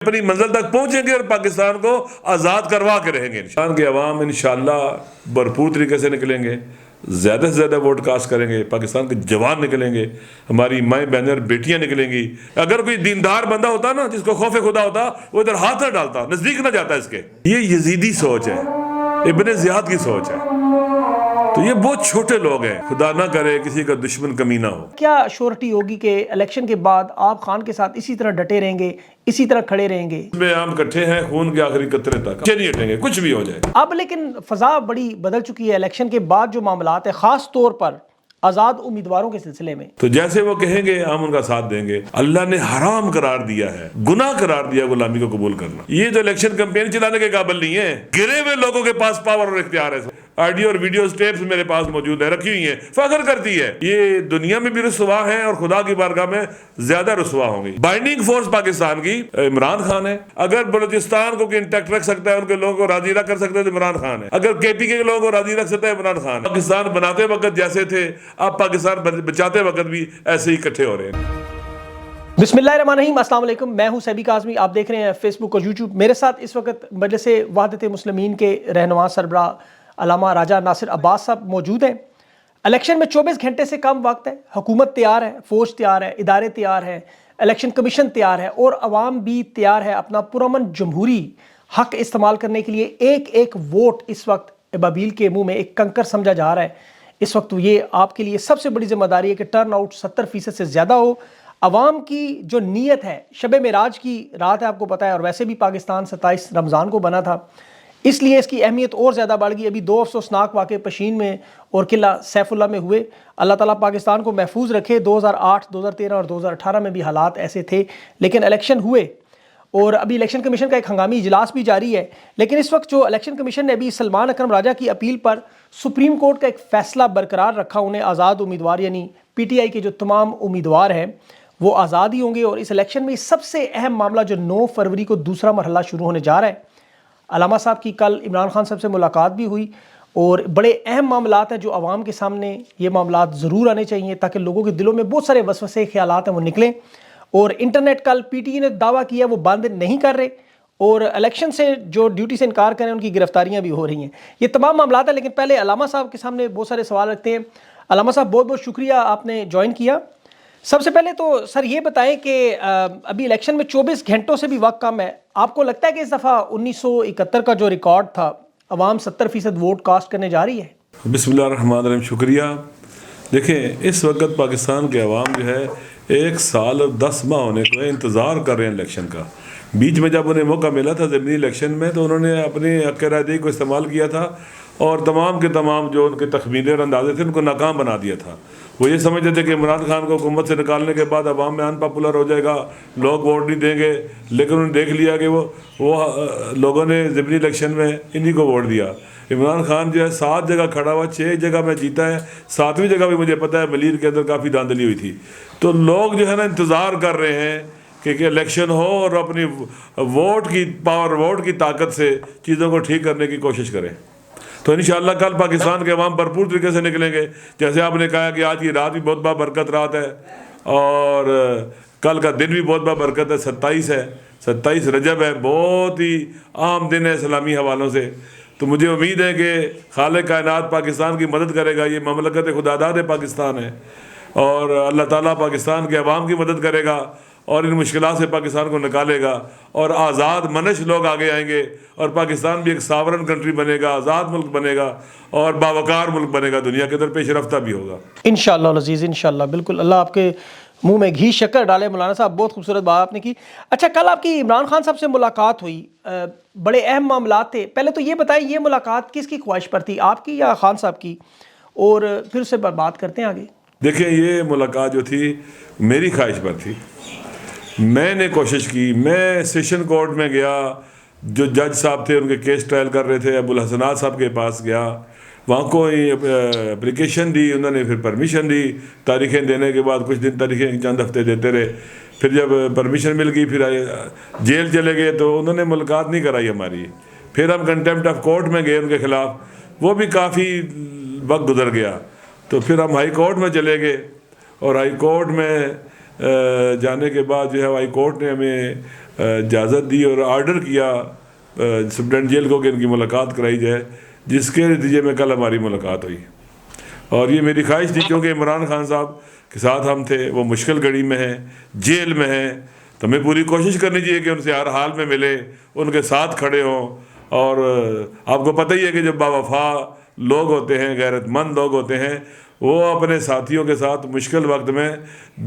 اپنی منزل تک پہنچیں گے اور پاکستان کو آزاد کروا کے رہیں گے. پاکستان کے عوام انشاءاللہ بھرپور طریقے سے نکلیں گے, زیادہ سے زیادہ ووٹ کاسٹ کریں گے, پاکستان کے جوان نکلیں گے, ہماری مائیں بہنیں اور بیٹیاں نکلیں گی. اگر کوئی دیندار بندہ ہوتا نا جس کو خوف خدا ہوتا, وہ ادھر ہاتھ نہ ڈالتا, نزدیک نہ جاتا اس کے. یہ یزیدی سوچ ہے, ابن زیاد کی سوچ ہے. تو یہ بہت چھوٹے لوگ ہیں, خدا نہ کرے کسی کا دشمن کمینہ ہو. کیا شورٹی ہوگی کہ الیکشن کے بعد آپ خان کے ساتھ اسی طرح ڈٹے رہیں گے, اسی طرح کھڑے رہیں گے؟ میں ہم کٹھے ہیں خون کے آخری قطرے تک, نہیں ہٹیں گے کچھ بھی ہو جائے. اب لیکن فضا بڑی بدل چکی ہے الیکشن کے بعد جو معاملات ہیں, خاص طور پر آزاد امیدواروں کے سلسلے میں. تو جیسے وہ کہیں گے ہم ان کا ساتھ دیں گے. اللہ نے حرام قرار دیا ہے, گناہ قرار دیا غلامی کو قبول کرنا. یہ تو الیکشن کمپین چلانے کے قابل نہیں ہے. گرے ہوئے لوگوں کے پاس پاور اور اختیار ہے. آڈیو اور ویڈیوز ٹیپس میرے پاس موجود ہیں, رکھی ہوئی ہیں, فخر کرتی ہے. یہ دنیا میں بھی رسوا ہے اور خدا کی بارگاہ میں زیادہ رسوا ہوں گی. بائنڈنگ فورس پاکستان کی عمران خان ہے. اگر بلوچستان کو انٹیکٹ رکھ سکتا ہے, ان کے لوگوں کو راضی رکھ کر سکتا ہے تو عمران خان ہے. اگر کے پی کے لوگوں کو راضی رکھ سکتا ہے عمران خان. پاکستان بناتے وقت جیسے تھے, اب پاکستان بچاتے وقت بھی ایسے ہی اکٹھے ہو رہے ہیں. بسم اللہ الرحمن الرحیم. السلام علیکم, میں ہوں سیبی کاظمی, آپ دیکھ رہے ہیں فیس بک اور یوٹیوب. میرے ساتھ اس وقت مجلس وحدت مسلمین کے رہنما سربراہ علامہ راجہ ناصر عباس صاحب موجود ہیں. الیکشن میں 24 گھنٹے سے کم وقت ہے, حکومت تیار ہے, فوج تیار ہے, ادارے تیار ہیں, الیکشن کمیشن تیار ہے, اور عوام بھی تیار ہے اپنا پرامن جمہوری حق استعمال کرنے کے لیے. ایک ایک ووٹ اس وقت ابابیل کے منہ میں ایک کنکر سمجھا جا رہا ہے. اس وقت یہ آپ کے لیے سب سے بڑی ذمہ داری ہے کہ ٹرن آؤٹ 70% سے زیادہ ہو. عوام کی جو نیت ہے, شب معراج کی رات ہے آپ کو پتہ ہے, اور ویسے بھی پاکستان 27 رمضان کو بنا تھا, اس لیے اس کی اہمیت اور زیادہ بڑھ گئی. ابھی 2 افسوسناک واقعے پشین میں اور قلعہ سیف اللہ میں ہوئے. اللہ تعالیٰ پاکستان کو محفوظ رکھے. 2008 2013 اور 2018 میں بھی حالات ایسے تھے, لیکن الیکشن ہوئے اور ابھی الیکشن کمیشن کا ایک ہنگامی اجلاس بھی جاری ہے. لیکن اس وقت جو الیکشن کمیشن نے ابھی سلمان اکرم راجہ کی اپیل پر سپریم کورٹ کا ایک فیصلہ برقرار رکھا. انہیں آزاد امیدوار یعنی پی ٹی آئی کے جو تمام امیدوار ہیں وہ آزاد ہی ہوں گے. اور اس الیکشن میں سب سے اہم معاملہ جو 9 فروری کو دوسرا مرحلہ شروع ہونے جا رہا ہے. علامہ صاحب کی کل عمران خان صاحب سے ملاقات بھی ہوئی, اور بڑے اہم معاملات ہیں جو عوام کے سامنے یہ معاملات ضرور آنے چاہیے تاکہ لوگوں کے دلوں میں بہت سارے وسوسے خیالات ہیں وہ نکلیں. اور انٹرنیٹ کل پی ٹی آئی نے دعویٰ کیا وہ بند نہیں کر رہے, اور الیکشن سے جو ڈیوٹی سے انکار کریں ان کی گرفتاریاں بھی ہو رہی ہیں. یہ تمام معاملات ہیں, لیکن پہلے علامہ صاحب کے سامنے بہت سارے سوال رکھتے ہیں. علامہ صاحب بہت بہت شکریہ آپ نے جوائن کیا. سب سے پہلے تو سر یہ بتائیں کہ ابھی الیکشن میں 24 گھنٹوں سے بھی وقت کم ہے. آپ کو لگتا ہے کہ اس دفعہ 1971 کا جو ریکارڈ تھا عوام 70% ووٹ کاسٹ کرنے جا رہی ہے؟ بسم اللہ الرحمن الرحیم. شکریہ. دیکھیں اس وقت پاکستان کے عوام جو ہے 1 سال اور 10 ماہ ہونے کو انتظار کر رہے ہیں الیکشن کا. بیچ میں جب انہیں موقع ملا تھا ضمنی الیکشن میں تو انہوں نے اپنی حق رائے دہی کو استعمال کیا تھا, اور تمام کے تمام جو ان کے تخمینے اور اندازے تھے ان کو ناکام بنا دیا تھا. وہ یہ سمجھتے تھے کہ عمران خان کو حکومت سے نکالنے کے بعد عوام میں ان پاپولر ہو جائے گا, لوگ ووٹ نہیں دیں گے. لیکن انہوں نے دیکھ لیا کہ وہ لوگوں نے ضمنی الیکشن میں انہی کو ووٹ دیا. عمران خان جو ہے 7 جگہ کھڑا ہوا, 6 جگہ میں جیتا ہے, 7ویں جگہ بھی مجھے پتہ ہے ملیر کے اندر کافی دھاندلی ہوئی تھی. تو لوگ جو ہے نا انتظار کر رہے ہیں کہ الیکشن ہو اور اپنی ووٹ کی پاور, ووٹ کی طاقت سے چیزوں کو ٹھیک کرنے کی کوشش کریں. تو انشاءاللہ کل پاکستان کے عوام بھرپور طریقے سے نکلیں گے. جیسے آپ نے کہا کہ آج کی رات بھی بہت بابرکت رات ہے, اور کل کا دن بھی بہت بابرکت ہے. 27 ہے, 27 رجب ہے, بہت ہی عام دن ہے اسلامی حوالوں سے. تو مجھے امید ہے کہ خالق کائنات پاکستان کی مدد کرے گا. یہ مملکت خداداد پاکستان ہے, اور اللہ تعالیٰ پاکستان کے عوام کی مدد کرے گا اور ان مشکلات سے پاکستان کو نکالے گا, اور آزاد منش لوگ آگے آئیں گے, اور پاکستان بھی ایک ساورن کنٹری بنے گا, آزاد ملک بنے گا, اور باوقار ملک بنے گا, دنیا کے اندر پیش رفتہ بھی ہوگا انشاءاللہ العزیز. انشاءاللہ بالکل, اللہ آپ کے منہ میں گھی شکر ڈالے. مولانا صاحب بہت خوبصورت بات آپ نے کی. اچھا, کل آپ کی عمران خان صاحب سے ملاقات ہوئی, بڑے اہم معاملات تھے. پہلے تو یہ بتائیں یہ ملاقات کس کی خواہش پر تھی, آپ کی یا خان صاحب کی, اور پھر اس سے بات کرتے ہیں آگے. دیکھیں یہ ملاقات جو تھی میری خواہش پر تھی. میں نے کوشش کی, میں سیشن کورٹ میں گیا, جو جج صاحب تھے ان کے کیس ٹرائل کر رہے تھے, ابو الحسنات صاحب کے پاس گیا, وہاں کو اپلیکیشن دی, انہوں نے پھر پرمیشن دی. تاریخیں دینے کے بعد کچھ دن تاریخیں چند ہفتے دیتے رہے, پھر جب پرمیشن مل گئی پھر جیل چلے گئے, تو انہوں نے ملاقات نہیں کرائی ہماری. پھر ہم کنٹیمپٹ آف کورٹ میں گئے ان کے خلاف, وہ بھی کافی وقت گزر گیا. تو پھر ہم ہائی کورٹ میں چلے گئے, اور ہائی کورٹ میں جانے کے بعد جو ہے ہائی کورٹ نے ہمیں اجازت دی اور آرڈر کیا سپرنٹینڈنٹ جیل کو کہ ان کی ملاقات کرائی جائے، جس کے نتیجے میں کل ہماری ملاقات ہوئی۔ اور یہ میری خواہش تھی، کیونکہ عمران خان صاحب کے ساتھ ہم تھے، وہ مشکل گھڑی میں ہیں، جیل میں ہیں، تو ہمیں پوری کوشش کرنی چاہیے کہ ان سے ہر حال میں ملے، ان کے ساتھ کھڑے ہوں۔ اور آپ کو پتہ ہی ہے کہ جب باوفا لوگ ہوتے ہیں، غیرت مند لوگ ہوتے ہیں، وہ اپنے ساتھیوں کے ساتھ مشکل وقت میں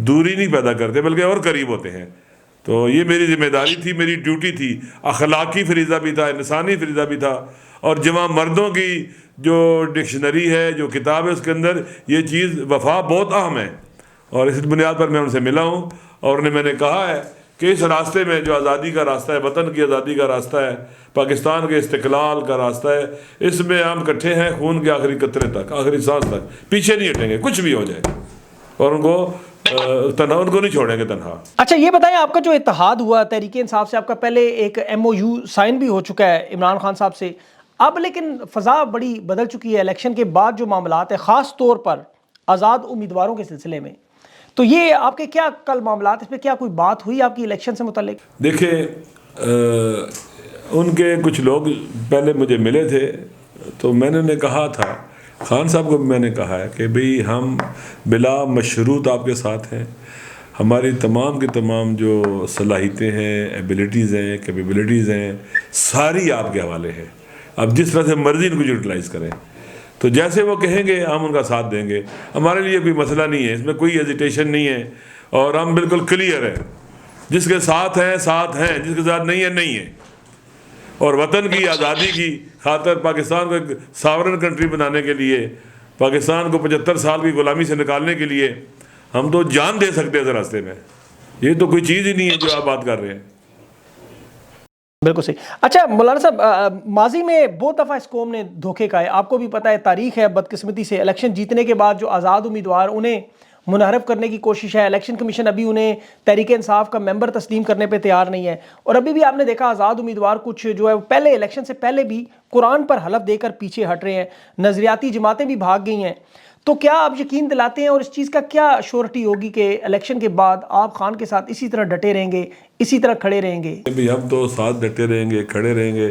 دوری نہیں پیدا کرتے بلکہ اور قریب ہوتے ہیں۔ تو یہ میری ذمہ داری تھی، میری ڈیوٹی تھی، اخلاقی فریضہ بھی تھا، انسانی فریضہ بھی تھا۔ اور جمع مردوں کی جو ڈکشنری ہے، جو کتاب ہے، اس کے اندر یہ چیز وفا بہت اہم ہے، اور اس بنیاد پر میں ان سے ملا ہوں، اور انہیں میں نے کہا ہے کہ اس راستے میں جو آزادی کا راستہ ہے، وطن کی آزادی کا راستہ ہے، پاکستان کے استقلال کا راستہ ہے، اس میں ہم کٹھے ہیں خون کے آخری قطرے تک، آخری سانس تک، پیچھے نہیں ہٹیں گے کچھ بھی ہو جائے، اور ان کو نہیں چھوڑیں گے تنہا۔ اچھا یہ بتائیں، آپ کا جو اتحاد ہوا تحریک انصاف سے، آپ کا پہلے ایک MOU سائن بھی ہو چکا ہے عمران خان صاحب سے، اب لیکن فضا بڑی بدل چکی ہے الیکشن کے بعد جو معاملات ہیں، خاص طور پر آزاد امیدواروں کے سلسلے میں، تو یہ آپ کے کیا کل معاملات، اس پہ کیا کوئی بات ہوئی آپ کی الیکشن سے متعلق؟ دیکھیں، ان کے کچھ لوگ پہلے مجھے ملے تھے، تو میں نے کہا تھا، خان صاحب کو میں نے کہا ہے کہ بھئی ہم بلا مشروط آپ کے ساتھ ہیں، ہماری تمام کی تمام جو صلاحیتیں ہیں، ایبیلٹیز ہیں، کیپیبلٹیز ہیں، ساری آپ کے حوالے ہیں، اب جس طرح سے مرضی ان کو یوٹیلائز کریں، تو جیسے وہ کہیں گے ہم ان کا ساتھ دیں گے، ہمارے لیے کوئی مسئلہ نہیں ہے، اس میں کوئی ہیزیٹیشن نہیں ہے، اور ہم بالکل کلیئر ہیں، جس کے ساتھ ہیں ساتھ ہیں، جس کے ساتھ نہیں ہے نہیں ہے۔ اور وطن کی آزادی کی خاطر، پاکستان کو ایک ساورن کنٹری بنانے کے لیے، پاکستان کو 75 سال کی غلامی سے نکالنے کے لیے ہم تو جان دے سکتے ہیں اس راستے میں، یہ تو کوئی چیز ہی نہیں ہے جو آپ بات کر رہے ہیں۔ بالکل صحیح۔ اچھا مولانا صاحب، ماضی میں بہت دفعہ اس قوم نے دھوکے کھائے، آپ کو بھی پتہ ہے، تاریخ ہے بدقسمتی سے، الیکشن جیتنے کے بعد جو آزاد امیدوار انہیں منحرف کرنے کی کوشش ہے، الیکشن کمیشن ابھی انہیں تحریک انصاف کا ممبر تسلیم کرنے پہ تیار نہیں ہے، اور ابھی بھی آپ نے دیکھا آزاد امیدوار کچھ جو ہے پہلے الیکشن سے پہلے بھی قرآن پر حلف دے کر پیچھے ہٹ رہے ہیں، نظریاتی جماعتیں بھی بھاگ گئی ہیں، تو کیا آپ یقین دلاتے ہیں، اور اس چیز کا کیا شورٹی ہوگی کہ الیکشن کے بعد آپ خان کے ساتھ اسی طرح ڈٹے رہیں گے، اسی طرح کھڑے رہیں گے؟ ہم تو ساتھ ڈٹے رہیں گے، کھڑے رہیں گے۔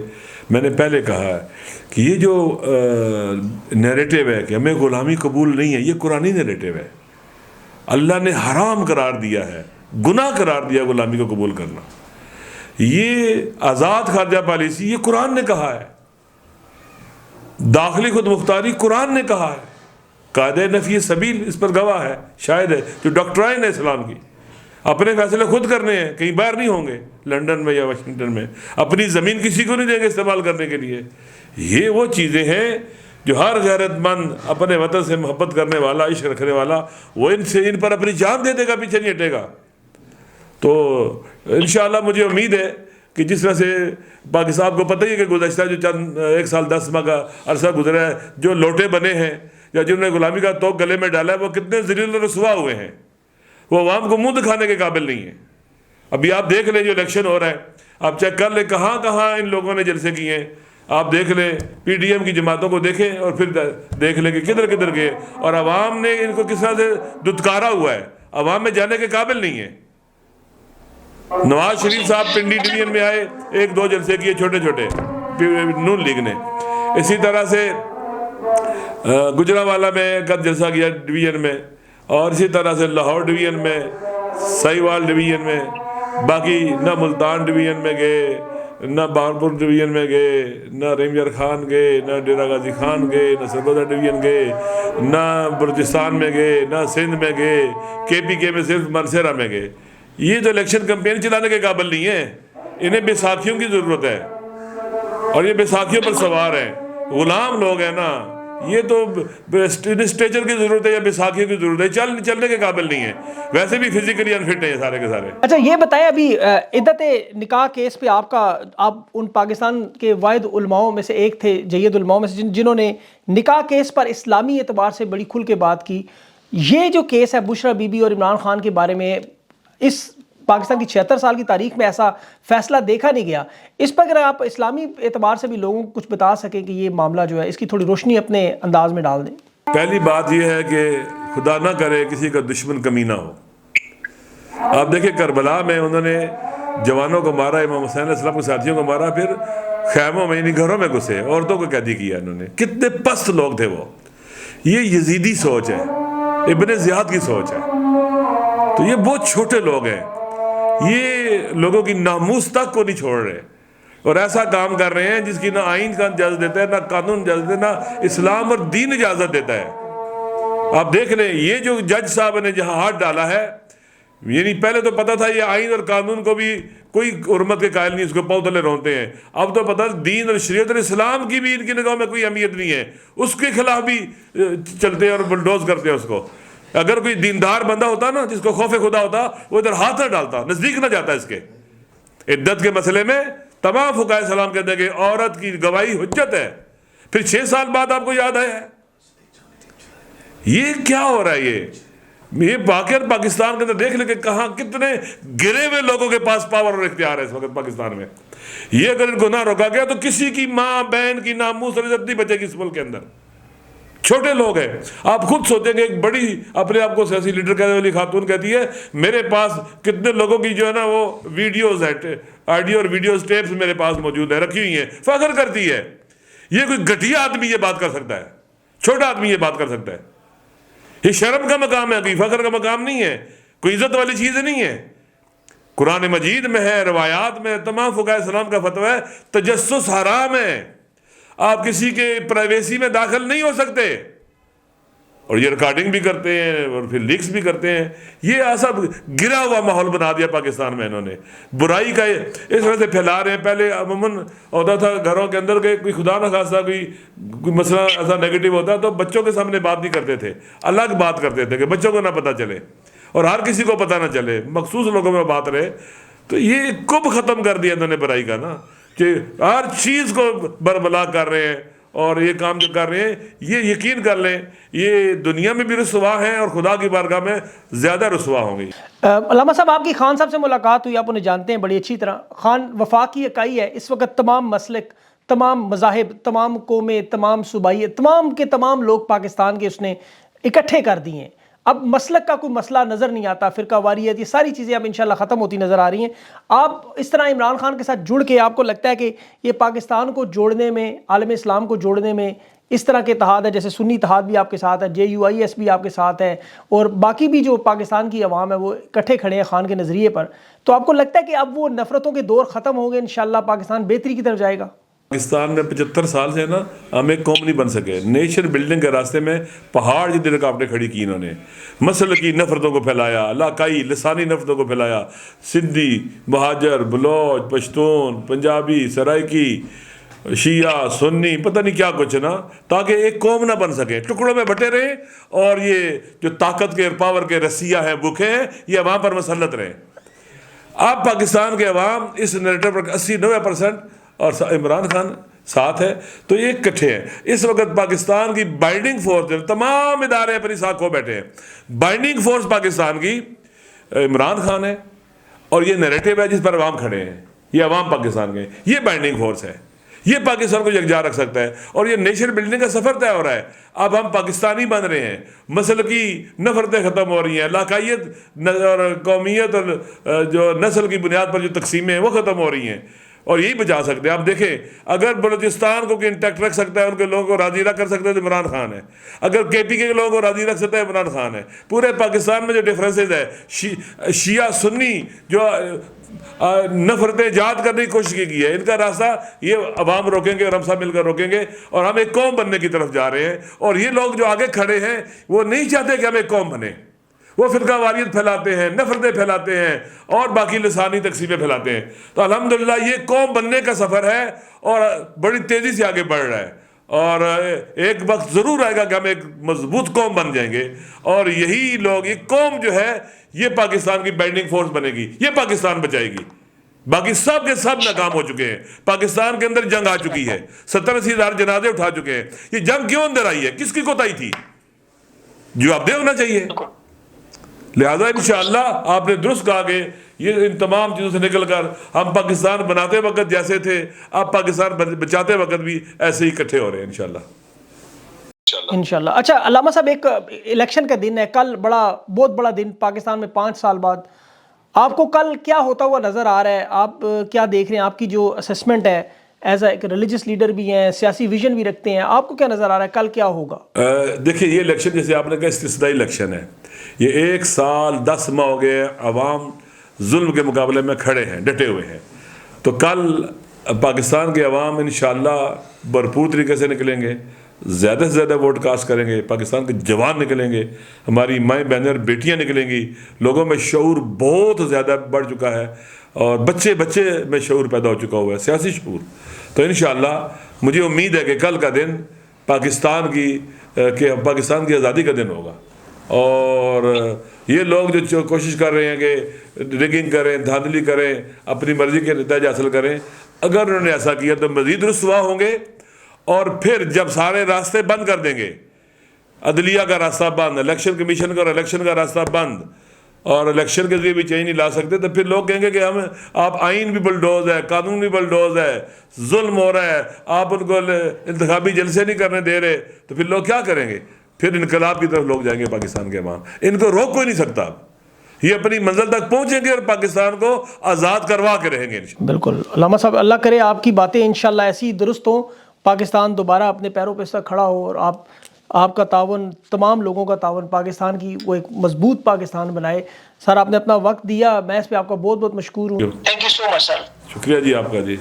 میں نے پہلے کہا ہے کہ یہ جو نیریٹو ہے کہ ہمیں غلامی قبول نہیں ہے، یہ قرآنی نیریٹو ہے، اللہ نے حرام قرار دیا ہے، گناہ قرار دیا غلامی کو قبول کرنا، یہ آزاد خارجہ پالیسی یہ قرآن نے کہا ہے، داخلی خود مختاری قرآن نے کہا ہے، قاعدہ نفی سبیل اس پر گواہ ہے، شاید ہے، جو ڈاکٹرائن ہے اسلام کی، اپنے فیصلے خود کرنے ہیں، کہیں باہر نہیں ہوں گے، لندن میں یا واشنگٹن میں، اپنی زمین کسی کو نہیں دیں گے استعمال کرنے کے لیے۔ یہ وہ چیزیں ہیں جو ہر غیرت مند اپنے وطن سے محبت کرنے والا، عشق رکھنے والا، وہ ان پر اپنی جان دے دے گا، پیچھے نہیں ہٹے گا۔ تو انشاءاللہ مجھے امید ہے کہ جس طرح سے پاکستان کو پتہ ہی ہے کہ گزشتہ جو چند 1 سال 10 ماہ کا عرصہ گزرا ہے، جو لوٹے بنے ہیں یا جنہوں نے غلامی کا توق گلے میں ڈالا ہے، وہ کتنے ذلیل و رسوا ہوئے ہیں، وہ عوام کو منہ دکھانے کے قابل نہیں ہیں۔ ابھی آپ دیکھ لیں جو الیکشن ہو رہا ہے، آپ چیک کر لیں کہاں کہاں ان لوگوں نے جلسے کیے ہیں، آپ دیکھ لیں پی ڈی ایم کی جماعتوں کو دیکھیں اور پھر دیکھ لیں کہ کدھر کدھر گئے، اور عوام نے ان کو کس طرح سے دتکارا ہوا ہے، عوام میں جانے کے قابل نہیں ہے۔ نواز شریف صاحب پنڈی ڈویژن میں آئے، 1-2 جلسے کیے چھوٹے چھوٹے نون لیگ نے، اسی طرح سے گجرانوالہ میں قد جلسہ کیا ڈویژن میں، اور اسی طرح سے لاہور ڈویژن میں، سہیوال ڈویژن میں، باقی نہ ملتان ڈویژن میں گئے، نہ بہرپور ڈویژن میں گئے، نہ رینجر خان گئے، نہ ڈیرہ غازی خان گئے، نہ سرگودا ڈویژن گئے، نہ بلوچستان میں گئے، نہ سندھ میں گئے، KPK میں صرف منصیرہ میں گئے۔ یہ تو الیکشن کمپین چلانے کے قابل نہیں ہے، انہیں بیساکھیوں کی ضرورت ہے، اور یہ بیساکھیوں پر سوار ہیں، غلام لوگ ہیں نا، یہ تو اسٹیچر کی ضرورت ہے یا بیساکھیوں کی ضرورت ہے، چلنے کے قابل نہیں ہے، ویسے بھی فزیکلی انفٹ ہیں سارے کے سارے۔ اچھا یہ بتائیں، ابھی عدت نکاح کیس پہ آپ ان پاکستان کے واحد علماؤں میں سے ایک تھے، جید علماؤں میں سے جنہوں نے نکاح کیس پر اسلامی اعتبار سے بڑی کھل کے بات کی۔ یہ جو کیس ہے بشرا بی بی اور عمران خان کے بارے میں، اس پاکستان کی 76 سال کی تاریخ میں ایسا فیصلہ دیکھا نہیں گیا، اس پر اگر آپ اسلامی اعتبار سے بھی لوگوں کو کچھ بتا سکیں کہ یہ معاملہ جو ہے، اس کی تھوڑی روشنی اپنے انداز میں ڈال دیں۔ پہلی بات یہ ہے کہ خدا نہ کرے کسی کا دشمن کمینہ ہو۔ آپ دیکھیں کربلا میں انہوں نے جوانوں کو مارا، امام حسین علیہ السلام کے ساتھیوں کو مارا، پھر خیموں میں یعنی گھروں میں گھسے، عورتوں کو قیدی کیا انہوں نے. کتنے پست لوگ تھے وہ. یہ یزیدی سوچ ہے، ابن زیاد کی سوچ ہے. تو یہ بہت چھوٹے لوگ ہیں، یہ لوگوں کی ناموس تک کو نہیں چھوڑ رہے، اور ایسا کام کر رہے ہیں جس کی نہ آئین کا اجازت دیتا ہے، نہ قانون اجازت دیتا ہے، نہ اسلام اور دین اجازت دیتا ہے. آپ دیکھ لیں یہ جو جج صاحب نے جہاں ہاتھ ڈالا ہے، یعنی پہلے تو پتا تھا یہ آئین اور قانون کو بھی کوئی حرمت کے قائل نہیں، اس کو پاؤں تلے رونتے ہیں. اب تو پتا دین اور شریعت اور اسلام کی بھی ان کی نگاہوں میں کوئی اہمیت نہیں ہے، اس کے خلاف بھی چلتے ہیں اور بلڈوز کرتے ہیں اس کو. اگر کوئی دیندار بندہ ہوتا نا جس کو خوف خدا ہوتا، وہ ادھر ہاتھ نہ ڈالتا، نزدیک نہ جاتا اس کے. عدت کے مسئلے میں تمام فقہائے اسلام کہتے ہیں کہ عورت کی گواہی حجت ہے. پھر 6 سال بعد آپ کو یاد آیا ہے. یہ کیا ہو رہا ہے؟ یہ پاکستان کے اندر دیکھ لیں کہ کہاں کتنے گرے ہوئے لوگوں کے پاس پاور اور اختیار ہے اس وقت پاکستان میں. یہ اگر ان کو نہ روکا گیا تو کسی کی ماں بہن کی ناموس اور عزت نہیں بچے گی اس ملک کے اندر. چھوٹے لوگ ہیں. آپ خود سوچیں کہ ایک بڑی اپنے آپ کو سیاسی لیڈر کہنے والی خاتون کہتی ہے میرے پاس کتنے لوگوں کی جو ہے نا وہ ویڈیوز ہے، آڈیو اور ویڈیوز ٹیپس میرے پاس موجود ہیں، رکھی ہوئی ہیں. فخر کرتی ہے. یہ کوئی گھٹیا آدمی یہ بات کر سکتا ہے؟ چھوٹا آدمی یہ بات کر سکتا ہے؟ یہ شرم کا مقام ہے، کوئی فخر کا مقام نہیں ہے، کوئی عزت والی چیز نہیں ہے. قرآن مجید میں ہے، روایات میں، تمام فقہائے اسلام کا فتویٰ ہے تجسس حرام ہے. آپ کسی کے پرائیویسی میں داخل نہیں ہو سکتے. اور یہ ریکارڈنگ بھی کرتے ہیں اور پھر لیکس بھی کرتے ہیں. یہ ایسا گرا ہوا ماحول بنا دیا پاکستان میں انہوں نے. برائی کا اس طرح سے پھیلا رہے ہیں. پہلے عموماً ہوتا تھا گھروں کے اندر کہ کوئی خدا نہ خواستہ کوئی مسئلہ ایسا نیگیٹو ہوتا تو بچوں کے سامنے بات نہیں کرتے تھے، الگ بات کرتے تھے کہ بچوں کو نہ پتہ چلے اور ہر کسی کو پتہ نہ چلے، مخصوص لوگوں میں بات رہے. تو یہ کب ختم کر دیا انہوں نے برائی کا نا، کہ ہر چیز کو بربلا کر رہے ہیں. اور یہ کام جو کر رہے ہیں یہ یقین کر لیں یہ دنیا میں بھی رسوا ہیں اور خدا کی بارگاہ میں زیادہ رسوا ہوں گے. علامہ صاحب آپ کی خان صاحب سے ملاقات ہوئی، آپ انہیں جانتے ہیں بڑی اچھی طرح. خان وفاقی اکائی ہے اس وقت، تمام مسلک، تمام مذاہب، تمام قومیں، تمام صوبائی، تمام کے تمام لوگ پاکستان کے اس نے اکٹھے کر دیے ہیں. اب مسلک کا کوئی مسئلہ نظر نہیں آتا، فرقہ واریت، یہ ساری چیزیں اب انشاءاللہ ختم ہوتی نظر آ رہی ہیں. آپ اس طرح عمران خان کے ساتھ جڑ کے آپ کو لگتا ہے کہ یہ پاکستان کو جوڑنے میں، عالم اسلام کو جوڑنے میں اس طرح کے اتحاد ہے، جیسے سنی اتحاد بھی آپ کے ساتھ ہے، JUIS بھی آپ کے ساتھ ہے، اور باقی بھی جو پاکستان کی عوام ہے وہ اکٹھے کھڑے ہیں خان کے نظریے پر، تو آپ کو لگتا ہے کہ اب وہ نفرتوں کے دور ختم ہو گئے، انشاءاللہ پاکستان بہتری کی طرف جائے گا؟ پاکستان میں 75 سال سے نا ہم ایک قوم نہیں بن سکے. نیشن بلڈنگ کے راستے میں پہاڑ جتنی رکاوٹیں کھڑی کی انہوں نے. مسل کی نفرتوں کو پھیلایا، علاقائی لسانی نفرتوں کو پھیلایا، سندھی، مہاجر، بلوچ، پشتون، پنجابی، سرائکی، شیعہ، سنی، پتہ نہیں کیا کچھ نا، تاکہ ایک قوم نہ بن سکے، ٹکڑوں میں بٹے رہیں اور یہ جو طاقت کے اور پاور کے رسیہ ہیں، بھوکے ہیں، یہ عوام پر مسلط رہیں. اب پاکستان کے عوام اس نیریٹو پر 80-90% اور عمران خان ساتھ ہے تو یہ اکٹھے ہیں. اس وقت پاکستان کی بائنڈنگ فورس، تمام ادارے اپنی ساتھ کھو بیٹھے ہیں. بائنڈنگ فورس پاکستان کی عمران خان ہے اور یہ نیریٹو ہے جس پر عوام کھڑے ہیں، یہ عوام پاکستان کے، یہ بائنڈنگ فورس ہے. یہ پاکستان کو یکجا رکھ سکتا ہے اور یہ نیشن بلڈنگ کا سفر طے ہو رہا ہے. اب ہم پاکستانی بن رہے ہیں، مسلکی نفرتیں ختم ہو رہی ہیں، علاقائیت اور قومیت اور جو نسل کی بنیاد پر جو تقسیمیں ہیں وہ ختم ہو رہی ہیں اور یہی بچا سکتے ہیں. آپ دیکھیں اگر بلوچستان کو انٹیکٹ رکھ سکتا ہے، ان کے لوگوں کو راضی رکھ کر سکتا ہے تو عمران خان ہے. اگر KPK کے لوگوں کو راضی رکھ سکتا ہے عمران خان ہے. پورے پاکستان میں جو ڈفرینسز ہے، شیعہ سنی جو نفرتیں ایجاد کرنے کی کوشش کی گئی ہے، ان کا راستہ یہ عوام روکیں گے اور ہم سب مل کر روکیں گے اور ہم ایک قوم بننے کی طرف جا رہے ہیں. اور یہ لوگ جو آگے کھڑے ہیں وہ نہیں چاہتے کہ ہم ایک قوم بنیں. وہ فرقہ واریت پھیلاتے ہیں، نفرتیں پھیلاتے ہیں اور باقی لسانی تقسیمیں پھیلاتے ہیں. تو الحمدللہ یہ قوم بننے کا سفر ہے اور بڑی تیزی سے آگے بڑھ رہا ہے اور ایک وقت ضرور آئے گا کہ ہم ایک مضبوط قوم بن جائیں گے اور یہی لوگ، یہ قوم جو ہے یہ پاکستان کی بائنڈنگ فورس بنے گی، یہ پاکستان بچائے گی. باقی سب کے سب ناکام ہو چکے ہیں. پاکستان کے اندر جنگ آ چکی ہے، 70-80 ہزار جنازے اٹھا چکے ہیں. یہ جنگ کیوں اندر آئی ہے؟ کس کی کوتاہی تھی؟ جواب دہ ہونا چاہیے. لہذا انشاءاللہ آپ نے درست کہا کہ یہ ان تمام چیزوں سے نکل کر ہم پاکستان بناتے وقت جیسے تھے، اب پاکستان بچاتے وقت بھی ایسے ہی اکٹھے ہو رہے ہیں انشاءاللہ. اچھا علامہ صاحب، ایک الیکشن کا دن ہے کل، بہت بڑا دن پاکستان میں 5 سال بعد آپ کو کل کیا ہوتا ہوا نظر آ رہا ہے؟ آپ کیا دیکھ رہے ہیں؟ آپ کی جو اسیسمنٹ ہے ایز اے ایک ریلیجس لیڈر بھی ہیں، سیاسی ویژن بھی رکھتے ہیں، آپ کو کیا نظر آ رہا ہے کل کیا ہوگا؟ دیکھیں یہ الیکشن جیسے آپ نے کہا استثنائی الیکشن ہے، یہ 1 سال 10 ماہ ہو گئے عوام ظلم کے مقابلے میں کھڑے ہیں، ڈٹے ہوئے ہیں. تو کل پاکستان کے عوام انشاءاللہ بھرپور طریقے سے نکلیں گے، زیادہ سے زیادہ ووٹ کاسٹ کریں گے، پاکستان کے جوان نکلیں گے، ہماری مائیں بہنیں اور بیٹیاں نکلیں گی. لوگوں میں شعور بہت زیادہ بڑھ چکا ہے اور بچے میں شعور پیدا ہو چکا ہوا ہے، سیاسی شعور. تو انشاءاللہ مجھے امید ہے کہ کل کا دن پاکستان کی آزادی کا دن ہوگا. اور یہ لوگ جو کوشش کر رہے ہیں کہ ریگنگ کریں، دھاندلی کریں، اپنی مرضی کے نتائج حاصل کریں، اگر انہوں نے ایسا کیا تو مزید رسوا ہوں گے. اور پھر جب سارے راستے بند کر دیں گے، عدلیہ کا راستہ بند، الیکشن کمیشن کا اور الیکشن کا راستہ بند، اور الیکشن کے ذریعے بھی چینج نہیں لا سکتے، تو پھر لوگ کہیں گے کہ آپ آئین بھی بلڈوز ہے، قانون بھی بلڈوز ہے، ظلم ہو رہا ہے، آپ ان کو انتخابی جلسے نہیں کرنے دے رہے. تو پھر لوگ کیا کریں گے؟ پھر انقلاب کی طرف لوگ جائیں گے. پاکستان کے عوام ان کو روک کوئی نہیں سکتا. یہ اپنی منزل تک پہنچیں گے اور پاکستان کو آزاد کروا کے رہیں گے. بالکل علامہ صاحب، اللہ کرے آپ کی باتیں انشاءاللہ ایسی درست ہوں، پاکستان دوبارہ اپنے پیروں پہ کھڑا ہو، اور آپ کا تعاون، تمام لوگوں کا تعاون پاکستان کی وہ ایک مضبوط پاکستان بنائے. سر آپ نے اپنا وقت دیا، میں اس پہ آپ کا بہت بہت مشکور ہوں. تھینک یو سو مچ سر. شکریہ جی آپ کا. جی